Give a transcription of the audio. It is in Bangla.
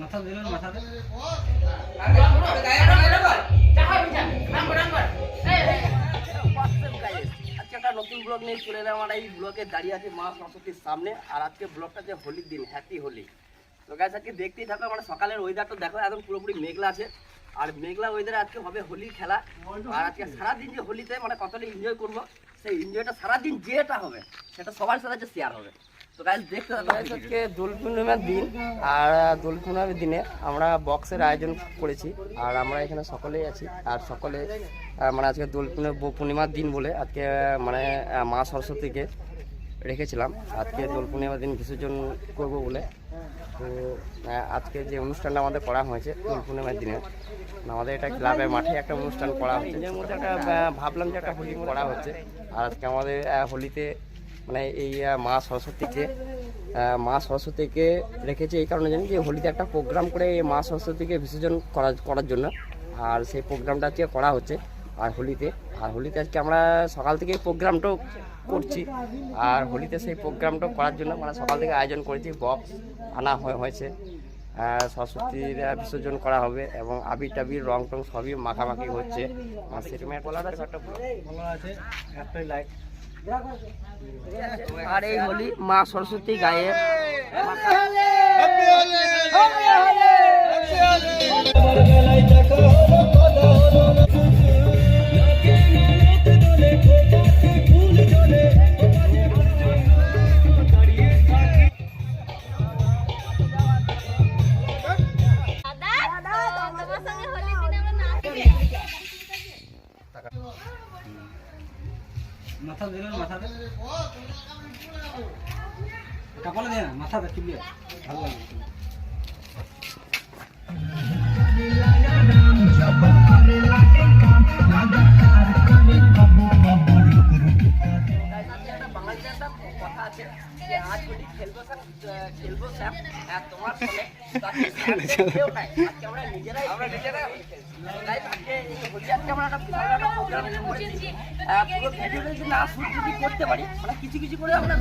মাথা দিলেন মাথাতে আজকে একটা নতুন ব্লগ নিয়ে চলে এলাম। আমরা এই ব্লগে দাঁড়িয়ে আছি মা সরস্বতীর সামনে। আর আজকে ব্লগটা যে হোলির দিন, হ্যাপি হোলি। তো গাইস আজকে দেখতেই থাকো, মানে সকালের ওয়েদারটা দেখো, একদম পুরোপুরি মেঘলা আছে। আর মেঘলা ওয়েদারে আজকে হবে হোলির খেলা। আর আজকে সারাদিন যে হোলিতে মানে কতটা এনজয় করবো, সেই এনজয়টা সারাদিন যেটা হবে সেটা সবার সাথে শেয়ার হবে। তো গাইস দেখতে থাকো। আজকে দোল পূর্ণিমার দিন, আর দোল পূর্ণিমার দিনে আমরা বক্সের আয়োজন করেছি। আর আমরা এখানে সকলেই আছি। আর সকলে মানে আজকে দোল পূর্ণিমার দিন বলে আজকে মানে মা সরস্বতীকে রেখেছিলাম আজকে দোল পূর্ণিমার দিন বিসর্জন করবো বলে। তো আজকে যে অনুষ্ঠানটা আমাদের করা হয়েছে দোল পূর্ণিমার দিনে, আমাদের এটা ক্লাবের মাঠে একটা অনুষ্ঠান করা হচ্ছে, যার মধ্যে একটা ভাবলাম যে একটা হোলি করা হচ্ছে। আর আজকে আমাদের হোলিতে মানে এই মা সরস্বতীকে রেখেছে এই কারণে জানি যে হোলিতে একটা প্রোগ্রাম করে এই মা সরস্বতীকে বিসর্জন করার জন্য। আর সেই প্রোগ্রামটা আজকে করা হচ্ছে আর হোলিতে আজকে আমরা সকাল থেকে প্রোগ্রামটাও করছি। আর হোলিতে সেই প্রোগ্রামটা করার জন্য মানে সকাল থেকে আয়োজন করেছি, বক্স আনা হয়েছে। সরস্বতীর বিসর্জন করা হবে এবং আবির টাবির রং টং সবই মাখামাখি হচ্ছে। আর সেরকম একটা ভালো আছে, একটাই লাইট। আর এই হোলি মা সরস্বতী গায়ে মাথা দিলেন মাথাতে কপালে দেয় না, মাথাতে চিবিয়ে ভালো লাগে। কথা আছে যে আজ হোলি খেলবো স্যার তোমার ফলে আমরা নিজেরাই হোলি আজকে আমরা একটা প্রোগ্রাম করেছি। পুরো ভিডিওটা যদি না শুট যদি করতে পারি মানে কিছু করে আমরা